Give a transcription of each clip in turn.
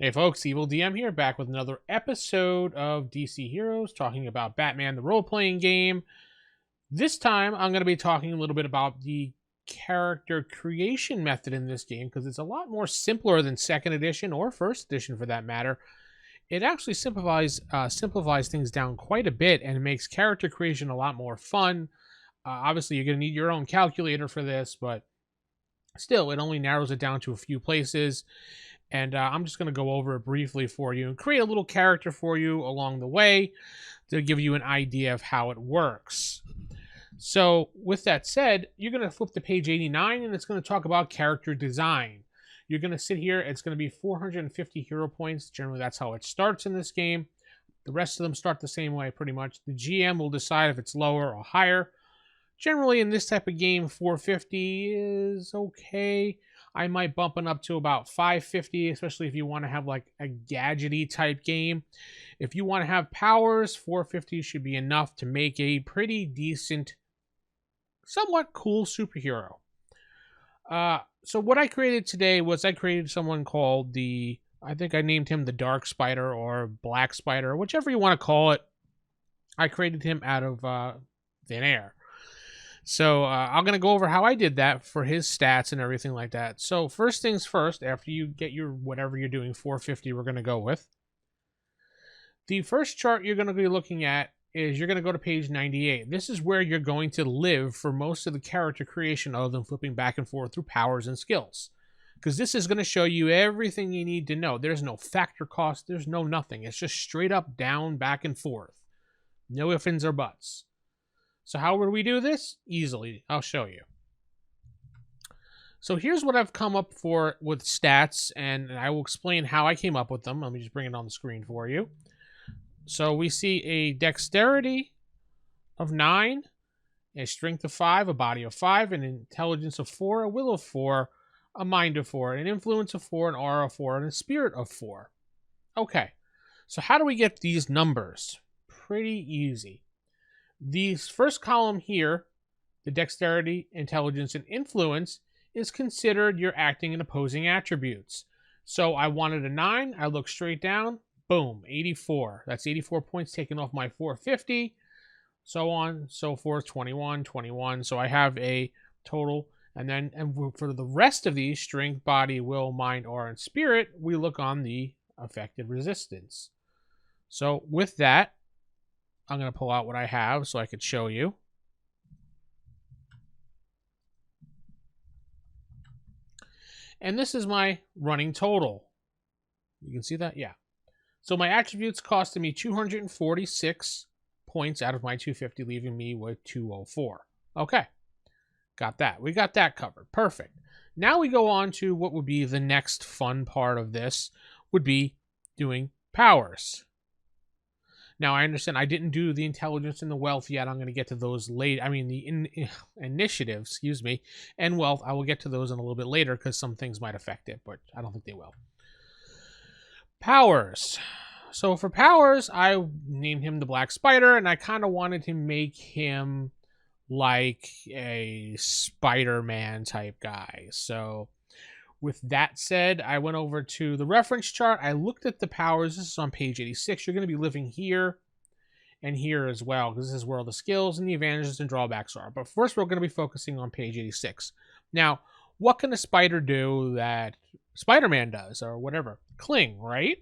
Hey folks, Evil DM here, back with another episode of DC Heroes, talking about Batman the role-playing game. This time, I'm going to be talking a little bit about the character creation method in this game, because it's a lot more simpler than 2nd edition, or 1st edition for that matter. It actually simplifies things down quite a bit, and makes character creation a lot more fun. Obviously, you're going to need your own calculator for this, but still, it only narrows it down to a few places. And I'm just going to go over it briefly for you and create a little character for you along the way to give you an idea of how it works. So with that said, you're going to flip to page 89 and it's going to talk about character design. You're going to sit here. It's going to be 450 hero points. Generally, that's how it starts in this game. The rest of them start the same way pretty much. The GM will decide if it's lower or higher. Generally, in this type of game, 450 is okay. I might bump it up to about 550, especially if you want to have like a gadgety type game. If you want to have powers, 450 should be enough to make a pretty decent, somewhat cool superhero. So what I created today was I created someone called I think I named him the Dark Spider or Black Spider, whichever you want to call it. I created him out of thin air. So I'm going to go over how I did that for his stats and everything like that. So first things first, after you get your whatever you're doing, 450 we're going to go with. The first chart you're going to be looking at is you're going to go to page 98. This is where you're going to live for most of the character creation other than flipping back and forth through powers and skills. Because this is going to show you everything you need to know. There's no factor cost. There's no nothing. It's just straight up, down, back and forth. No ifs, ands, or buts. So how would we do this? Easily. I'll show you. So here's what I've come up for with stats, and I will explain how I came up with them. Let me just bring it on the screen for you. So we see a dexterity of 9, a strength of 5, a body of 5, an intelligence of 4, a will of 4, a mind of 4, an influence of 4, an aura of 4, and a spirit of 4. Okay, so how do we get these numbers? Pretty easy. The first column here, the dexterity, intelligence, and influence, is considered your acting and opposing attributes. So I wanted a 9. I look straight down. Boom, 84. That's 84 points taken off my 450. So on, so forth, 21, 21. So I have a total. And for the rest of these, strength, body, will, mind, aura, and spirit, we look on the affected resistance. So with that, I'm going to pull out what I have so I could show you. And this is my running total. You can see that? Yeah. So my attributes costed me 246 points out of my 250, leaving me with 204. Okay. Got that. We got that covered. Perfect. Now we go on to what would be the next fun part of this, would be doing powers. Now, I understand I didn't do the intelligence and the wealth yet. I'm going to get to those later. I mean, the initiative, excuse me, and wealth. I will get to those in a little bit later because some things might affect it, but I don't think they will. Powers. So for powers, I named him the Black Spider, and I kind of wanted to make him like a Spider-Man type guy. So with that said, I went over to the reference chart. I looked at the powers. This is on page 86. You're going to be living here and here as well, because this is where all the skills and the advantages and drawbacks are. But first, we're going to be focusing on page 86. Now, what can a spider do that Spider-Man does, or whatever? Cling, right?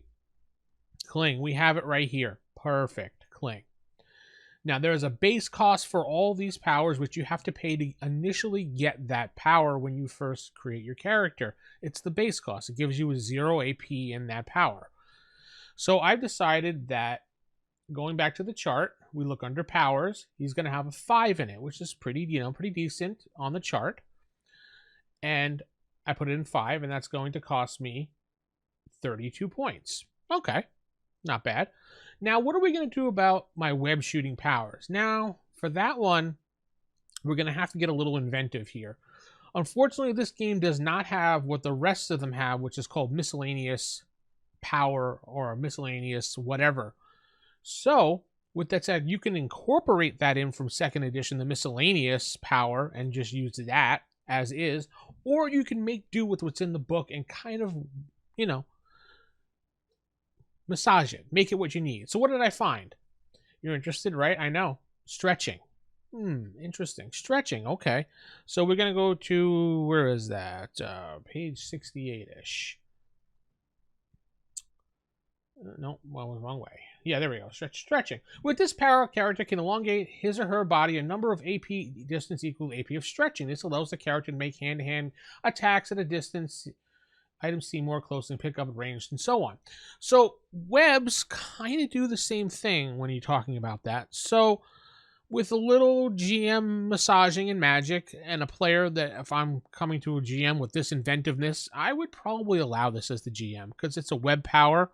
Cling. We have it right here. Perfect. Cling. Now, there is a base cost for all these powers, which you have to pay to initially get that power when you first create your character. It's the base cost. It gives you a 0 AP in that power. So I've decided that, going back to the chart, we look under powers. He's going to have a 5 in it, which is pretty decent on the chart. And I put it in 5, and that's going to cost me 32 points. Okay, not bad. Now, what are we going to do about my web shooting powers? Now, for that one, we're going to have to get a little inventive here. Unfortunately, this game does not have what the rest of them have, which is called miscellaneous power or miscellaneous whatever. So, with that said, you can incorporate that in from 2nd edition, the miscellaneous power, and just use that as is. Or you can make do with what's in the book and kind of, Massage it. Make it what you need. So what did I find? You're interested, right? I know. Stretching. Interesting. Stretching. Okay. So we're going to go to, where is that? Page 68-ish. No, well, wrong way. Yeah, there we go. Stretching. With this power, a character can elongate his or her body a number of AP distance equal to AP of stretching. This allows the character to make hand-to-hand attacks at a distance, items see more closely, pick up range, and so on. So webs kind of do the same thing when you're talking about that. So with a little GM massaging and magic, and a player that, if I'm coming to a GM with this inventiveness, I would probably allow this as the GM because it's a web power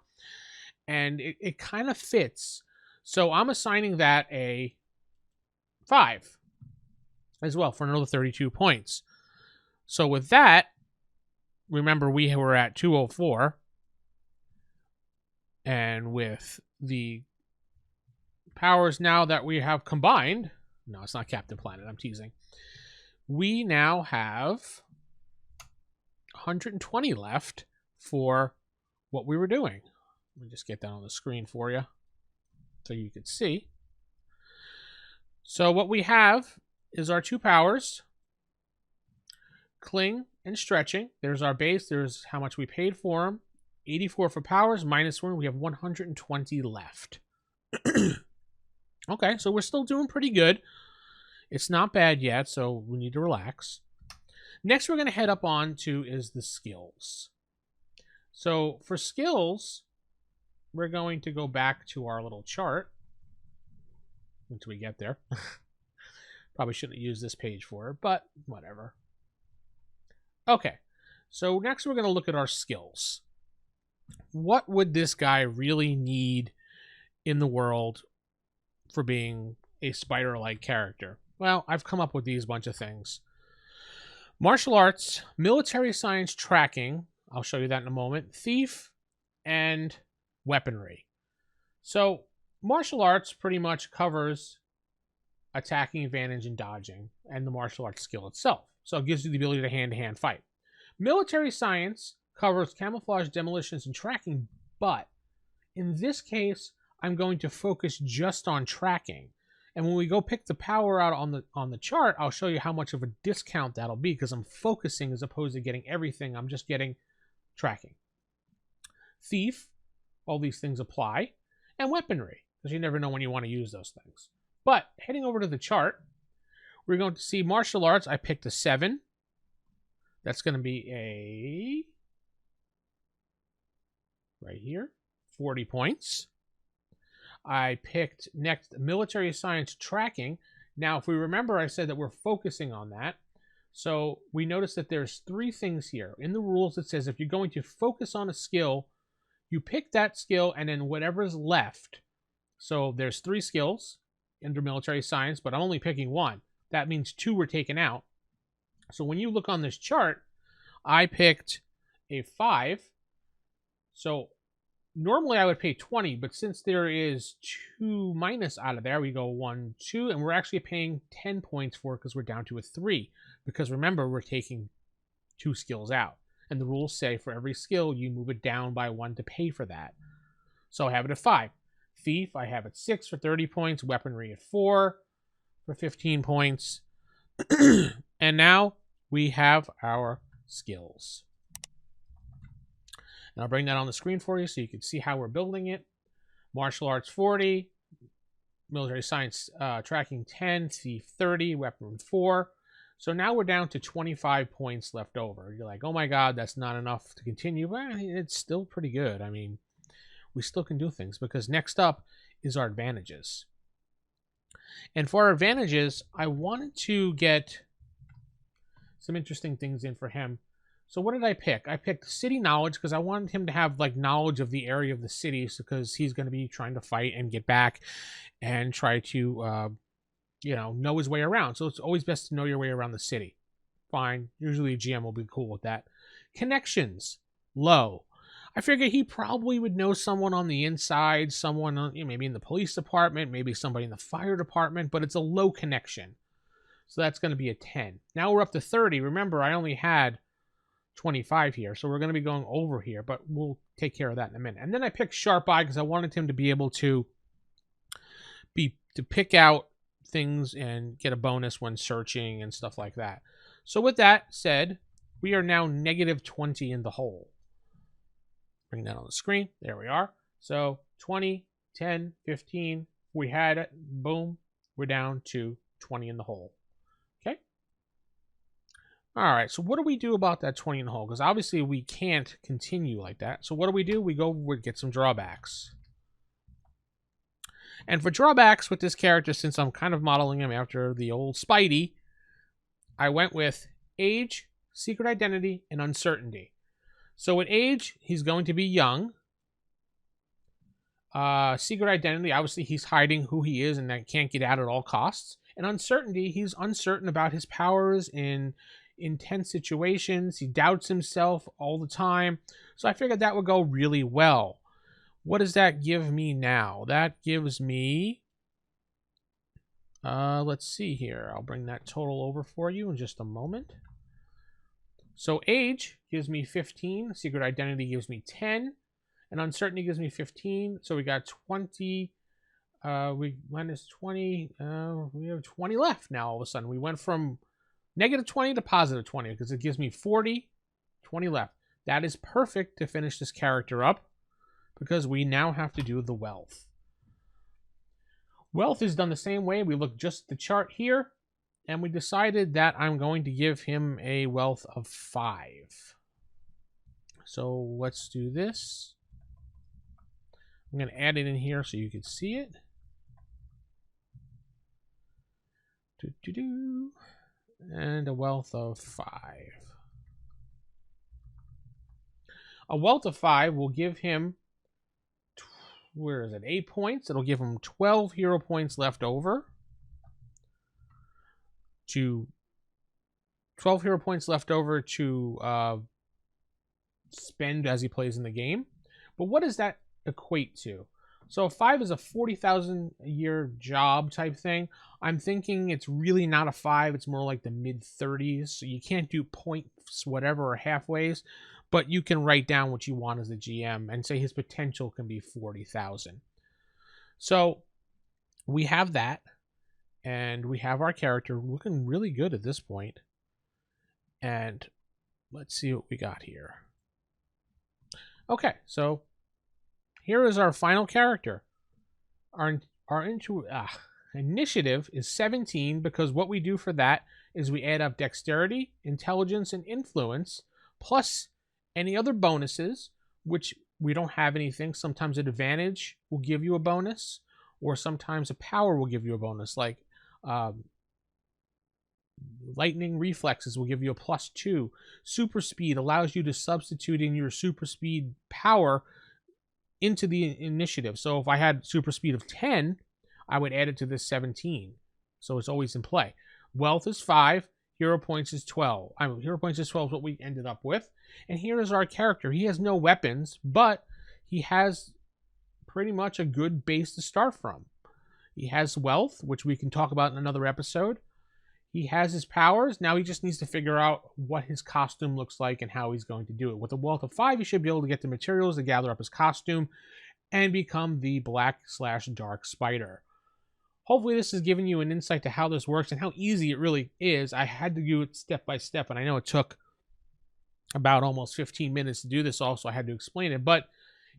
and it kind of fits. So I'm assigning that a 5 as well for another 32 points. So with that, remember we were at 204, and with the powers now that we have combined, no, it's not Captain Planet, I'm teasing, we now have 120 left for what we were doing. Let me just get that on the screen for you so you can see. So what we have is our 2 powers, cling and stretching. There's our base. There's how much we paid for them. 84 for powers, minus 1. We have 120 left. Okay, so we're still doing pretty good. It's not bad yet, so we need to relax. Next, we're going to head up on to is the skills. So for skills, we're going to go back to our little chart until we get there. Probably shouldn't use this page for it, but whatever. Okay, so next we're going to look at our skills. What would this guy really need in the world for being a spider-like character? Well, I've come up with these bunch of things. Martial arts, military science tracking, I'll show you that in a moment, thief, and weaponry. So martial arts pretty much covers attacking advantage and dodging and the martial arts skill itself. So it gives you the ability to hand-to-hand fight. Military science covers camouflage, demolitions, and tracking, but in this case, I'm going to focus just on tracking. And when we go pick the power out on the chart, I'll show you how much of a discount that'll be because I'm focusing as opposed to getting everything. I'm just getting tracking. Thief, all these things apply, and weaponry, because you never know when you want to use those things. But heading over to the chart, we're going to see martial arts. I picked a 7. That's going to be a, right here, 40 points. I picked next military science tracking. Now, if we remember, I said that we're focusing on that. So we notice that there's 3 things here. In the rules, it says if you're going to focus on a skill, you pick that skill and then whatever's left. So there's 3 skills under military science, but I'm only picking 1. That means 2 were taken out. So when you look on this chart, I picked a 5. So normally I would pay 20, but since there is 2 minus out of there, we go 1, 2, and we're actually paying 10 points for it because we're down to a 3. Because remember, we're taking 2 skills out. And the rules say for every skill, you move it down by 1 to pay for that. So I have it at 5. Thief, I have it 6 for 30 points. Weaponry at 4 for 15 points. And now we have our skills. And I'll bring that on the screen for you so you can see how we're building it. Martial arts 40, military science tracking 10, thief 30, weapon 4. So now we're down to 25 points left over. You're like, oh my God, that's not enough to continue. But it's still pretty good. I mean, we still can do things because next up is our advantages. And for our advantages, I wanted to get some interesting things in for him. So what did I pick? I picked city knowledge because I wanted him to have like knowledge of the area of the city because he's going to be trying to fight and get back and try to, know his way around. So it's always best to know your way around the city. Fine. Usually a GM will be cool with that. Connections, low. I figured he probably would know someone on the inside, someone maybe in the police department, maybe somebody in the fire department, but it's a low connection. So that's going to be a 10. Now we're up to 30. Remember, I only had 25 here. So we're going to be going over here, but we'll take care of that in a minute. And then I picked Sharp Eye because I wanted him to be able to pick out things and get a bonus when searching and stuff like that. So with that said, we are now negative 20 in the hole. Bring that on the screen. There we are. So 20, 10, 15. We had it. Boom. We're down to 20 in the hole. Okay. All right. So what do we do about that 20 in the hole? Because obviously we can't continue like that. So what do? We go get some drawbacks. And for drawbacks with this character, since I'm kind of modeling him after the old Spidey, I went with age, secret identity, and uncertainty. So with age, he's going to be young. Secret identity, obviously he's hiding who he is and that can't get out at all costs. And uncertainty, he's uncertain about his powers in intense situations. He doubts himself all the time. So I figured that would go really well. What does that give me now? That gives me, let's see here. I'll bring that total over for you in just a moment. So age gives me 15. Secret identity gives me 10. And uncertainty gives me 15. So we got 20. We minus 20. We have 20 left now all of a sudden. We went from negative 20 to positive 20 because it gives me 40, 20 left. That is perfect to finish this character up because we now have to do the wealth. Wealth is done the same way. We look just at the chart here, and we decided that I'm going to give him a wealth of 5. So let's do this. I'm going to add it in here so you can see it. And a wealth of 5. A wealth of 5 will give him, where is it, 8 points. It'll give him 12 hero points left over. 12 hero points left over to spend as he plays in the game. But what does that equate to? So 5 is a 40,000 a year job type thing. I'm thinking it's really not a 5. It's more like the mid 30s. So you can't do points, whatever, or halfways, but you can write down what you want as a GM and say his potential can be 40,000. So we have that, and we have our character looking really good at this point. And let's see what we got here. Okay, so here is our final character. Our initiative is 17 because what we do for that is we add up dexterity, intelligence, and influence, plus any other bonuses, which we don't have anything. Sometimes an advantage will give you a bonus, or sometimes a power will give you a bonus, like lightning reflexes will give you a +2. Super speed allows you to substitute in your super speed power into the initiative. So if I had super speed of 10, I would add it to this 17. So it's always in play. Wealth is 5. Hero points is 12. Hero points is 12 is what we ended up with. And here is our character. He has no weapons, but he has pretty much a good base to start from. He has wealth, which we can talk about in another episode. He has his powers. Now he just needs to figure out what his costume looks like and how he's going to do it. With a wealth of 5, he should be able to get the materials to gather up his costume and become the Black/Dark Spider. Hopefully this has given you an insight to how this works and how easy it really is. I had to do it step by step, and I know it took about almost 15 minutes to do this also. I had to explain it. But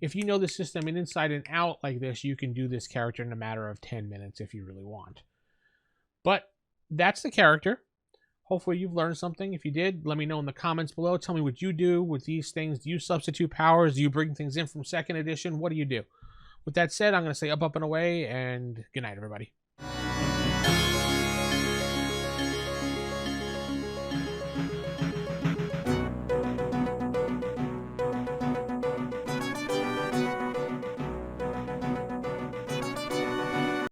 if you know the system inside and out like this, you can do this character in a matter of 10 minutes if you really want. But that's the character. Hopefully you've learned something. If you did, let me know in the comments below. Tell me what you do with these things. Do you substitute powers? Do you bring things in from 2nd edition? What do you do? With that said, I'm going to say up, and away, and good night, everybody.